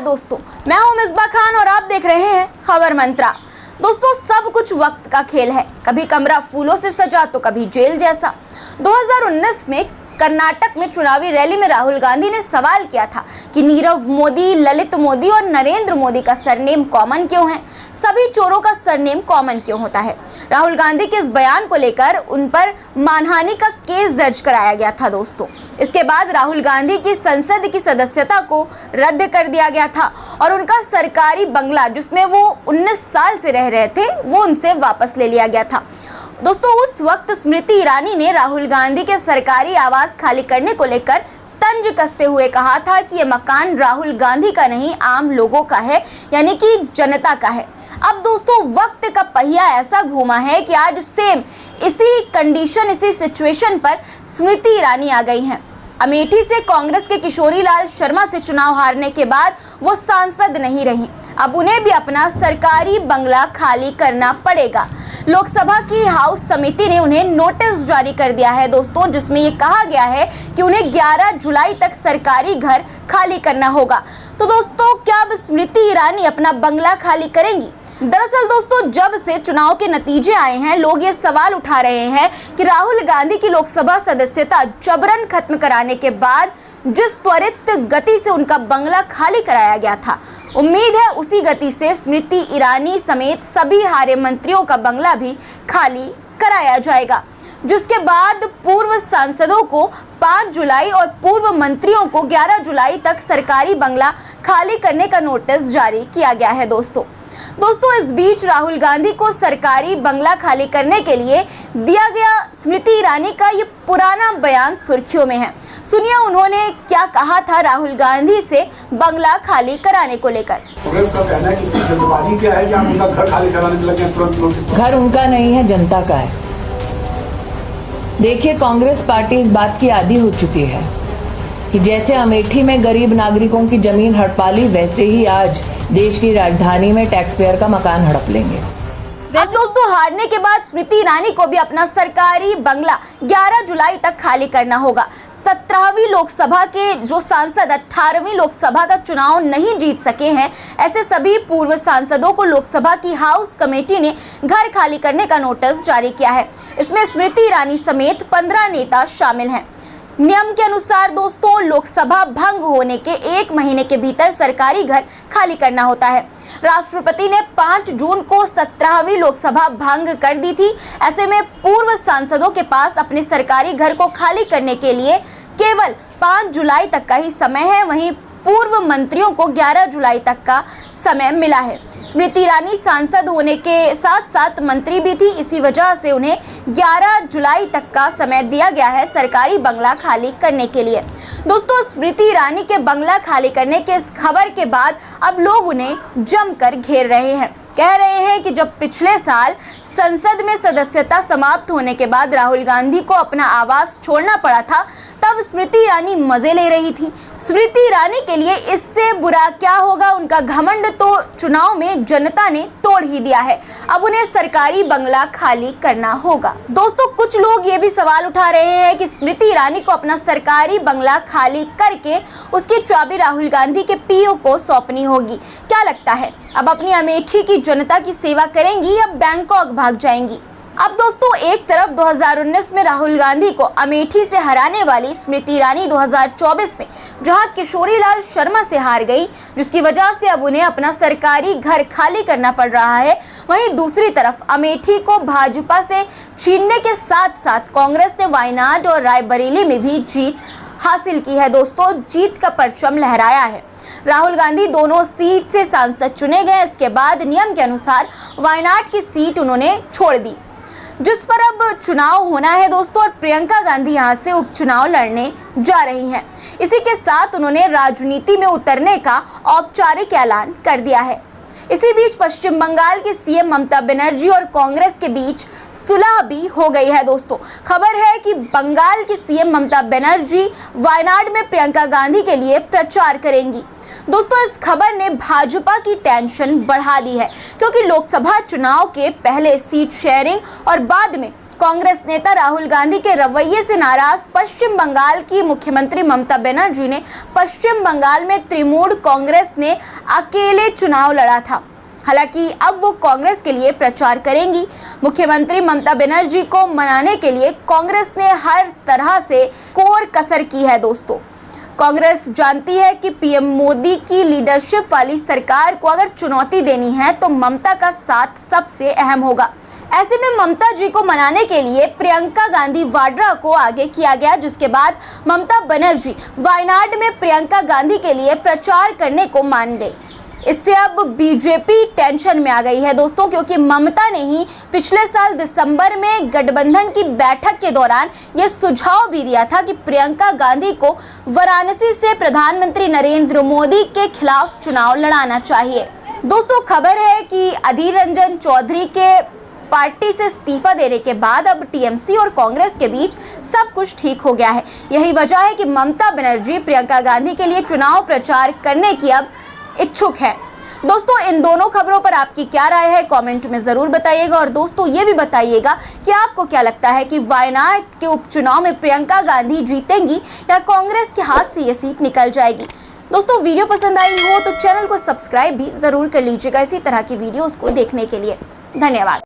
दोस्तों, मैं हूं मिसबा खान और आप देख रहे हैं खबर मंत्रा। दोस्तों, सब कुछ वक्त का खेल है, कभी कमरा फूलों से सजा तो कभी जेल जैसा। 2019 में कर्नाटक में चुनावी रैली में राहुल गांधी ने सवाल किया था कि नीरव मोदी, ललित मोदी और नरेंद्र मोदी का सरनेम कॉमन क्यों है, सभी चोरों का सरनेम कॉमन क्यों होता है। राहुल गांधी के इस बयान को लेकर उन पर मानहानि का केस दर्ज कराया गया था। दोस्तों, इसके बाद राहुल गांधी की संसद की सदस्यता को रद्द कर दिया गया था और उनका सरकारी बंगला, जिसमें वो 19 साल से रह रहे थे, वो उनसे वापस ले लिया गया था। दोस्तों, उस वक्त स्मृति ईरानी ने राहुल गांधी के सरकारी आवास खाली करने को लेकर तंज कसते हुए कहा था कि ये मकान राहुल गांधी का नहीं, आम लोगों का है, यानी कि जनता का है। अब दोस्तों, वक्त का पहिया ऐसा घूमा है कि आज सेम इसी कंडीशन, इसी सिचुएशन पर स्मृति ईरानी आ गई हैं। अमेठी से कांग्रेस के किशोरी लाल शर्मा से चुनाव हारने के बाद वो सांसद नहीं रही। अब उन्हें भी अपना सरकारी बंगला खाली करना पड़ेगा। लोकसभा की हाउस समिति ने उन्हें नोटिस जारी कर दिया है दोस्तों, जिसमें ये कहा गया है कि उन्हें 11 जुलाई तक सरकारी घर खाली करना होगा। तो दोस्तों, क्या अब स्मृति ईरानी अपना बंगला खाली करेंगी? दरअसल दोस्तों, जब से चुनाव के नतीजे आए हैं, लोग ये सवाल उठा रहे हैं कि राहुल गांधी की लोकसभा सदस्यता जबरन खत्म कराने के बाद जिस त्वरित गति से उनका बंगला खाली कराया गया था, उम्मीद है उसी गति से स्मृति ईरानी समेत सभी हारे मंत्रियों का बंगला भी खाली कराया जाएगा, जिसके बाद पूर्व सांसदों को 5 जुलाई और पूर्व मंत्रियों को 11 जुलाई तक सरकारी बंगला खाली करने का नोटिस जारी किया गया है। दोस्तों, इस बीच राहुल गांधी को सरकारी बंगला खाली करने के लिए दिया गया स्मृति ईरानी का ये पुराना बयान सुर्खियों में है। सुनिए उन्होंने क्या कहा था राहुल गांधी से बंगला खाली कराने को लेकर। कांग्रेस का कहना है कि जल्दबाजी क्या है कि आप उनका घर खाली कराने लगे हैं तुरंत। घर उनका नहीं है, जनता का है। देखिए, कांग्रेस पार्टी इस बात की आदी हो चुकी है कि जैसे अमेठी में गरीब नागरिकों की जमीन हड़पा ली, वैसे ही आज देश की राजधानी में टैक्स पेयर का मकान हड़प लेंगे। वैसे दोस्तों, हारने के बाद स्मृति ईरानी को भी अपना सरकारी बंगला 11 जुलाई तक खाली करना होगा। 17वीं लोकसभा के जो सांसद 18वीं लोकसभा का चुनाव नहीं जीत सके हैं, ऐसे सभी पूर्व सांसदों को लोकसभा की हाउस कमेटी ने घर खाली करने का नोटिस जारी किया है। इसमें स्मृति ईरानी समेत 15 नेता शामिल हैं। नियम के अनुसार दोस्तों, लोकसभा भंग होने के 1 महीने के भीतर सरकारी घर खाली करना होता है। राष्ट्रपति ने 5 जून को 17वीं लोकसभा भंग कर दी थी। ऐसे में पूर्व सांसदों के पास अपने सरकारी घर को खाली करने के लिए केवल 5 जुलाई तक का ही समय है। वहीं पूर्व मंत्रियों को 11 जुलाई तक का समय मिला है। स्मृति ईरानी सांसद होने के साथ साथ मंत्री भी थी, इसी वजह से उन्हें 11 जुलाई तक का समय दिया गया है सरकारी बंगला खाली करने के लिए। दोस्तों, स्मृति ईरानी के बंगला खाली करने के इस खबर के बाद अब लोग उन्हें जमकर घेर रहे हैं। कह रहे हैं कि जब पिछले साल संसद में सदस्यता समाप्त होने के बाद राहुल गांधी को अपना आवास छोड़ना पड़ा था, तब स्मृति ईरानी मजे ले रही थी। स्मृति ईरानी के लिए इससे बुरा क्या होगा, उनका घमंड तो चुनाव में जनता ने तोड़ ही दिया है। अब उन्हें सरकारी बंगला खाली करना होगा। दोस्तों, कुछ लोग ये भी सवाल उठा रहे हैं कि स्मृति ईरानी को अपना सरकारी बंगला खाली करके उसकी चाबी राहुल गांधी के पीओ को सौंपनी होगी। क्या लगता है, अब अपनी अमेठी की जनता की सेवा करेंगी या बैंकॉक भाग जाएंगी? अब दोस्तों, एक तरफ 2019 में राहुल गांधी को अमेठी से हराने वाली स्मृति ईरानी 2024 में जहां किशोरी लाल शर्मा से हार गई, जिसकी वजह से अब उन्हें अपना सरकारी घर खाली करना पड़ रहा है, वहीं दूसरी तरफ अमेठी को भाजपा से छीनने के साथ साथ कांग्रेस ने वायनाड और रायबरेली में भी जीत हासिल की है। दोस्तों, जीत का परचम लहराया है। राहुल गांधी दोनों सीट से सांसद चुने गए। इसके बाद नियम के अनुसार वायनाड की सीट उन्होंने छोड़ दी, जिस पर अब चुनाव होना है दोस्तों, और प्रियंका गांधी यहां से उपचुनाव लड़ने जा रही हैं। इसी के साथ उन्होंने राजनीति में उतरने का औपचारिक ऐलान कर दिया है। इसी बीच पश्चिम बंगाल की सीएम ममता बनर्जी और कांग्रेस के बीच सुलह भी हो गई है। दोस्तों, खबर है कि बंगाल की सीएम ममता बनर्जी वायनाड में प्रियंका गांधी के लिए प्रचार करेंगी। दोस्तों, इस खबर ने भाजपा की टेंशन बढ़ा दी है, क्योंकि लोकसभा चुनाव के पहले सीट शेयरिंग और बाद में कांग्रेस नेता राहुल गांधी के रवैये से नाराज पश्चिम बंगाल की मुख्यमंत्री ममता बनर्जी ने पश्चिम बंगाल में तृणमूल कांग्रेस ने अकेले चुनाव लड़ा था। हालांकि अब वो कांग्रेस के लिए प्रचार करेंगी। मुख्यमंत्री ममता बनर्जी को मनाने के लिए कांग्रेस ने हर तरह से कोर कसर की है। दोस्तों, कांग्रेस जानती है कि पीएम मोदी की लीडरशिप वाली सरकार को अगर चुनौती देनी है तो ममता का साथ सबसे अहम होगा। ऐसे में ममता जी को मनाने के लिए प्रियंका गांधी वाड्रा को आगे किया गया, जिसके बाद ममता बनर्जी वायनाड में प्रियंका गांधी के लिए प्रचार करने को मान गई। इससे अब बीजेपी टेंशन में आ गई है दोस्तों, क्योंकि ममता ने ही पिछले साल दिसंबर में गठबंधन की बैठक के दौरान ये सुझाव भी दिया था कि प्रियंका गांधी को वाराणसी से प्रधानमंत्री नरेंद्र मोदी के खिलाफ चुनाव लड़ाना चाहिए। दोस्तों, खबर है कि अधीर रंजन चौधरी के पार्टी से इस्तीफा देने के बाद अब टीएमसी और कांग्रेस के बीच सब कुछ ठीक हो गया है। यही वजह है कि ममता बनर्जी प्रियंका गांधी के लिए चुनाव प्रचार करने की अब इच्छुक है। दोस्तों, इन दोनों खबरों पर आपकी क्या राय है, कमेंट में जरूर बताइएगा। और दोस्तों, ये भी बताइएगा कि आपको क्या लगता है कि वायनाड के उपचुनाव में प्रियंका गांधी जीतेंगी या कांग्रेस के हाथ से ये सीट निकल जाएगी। दोस्तों, वीडियो पसंद आई हो तो चैनल को सब्सक्राइब भी जरूर कर लीजिएगा इसी तरह की वीडियोस को देखने के लिए। धन्यवाद।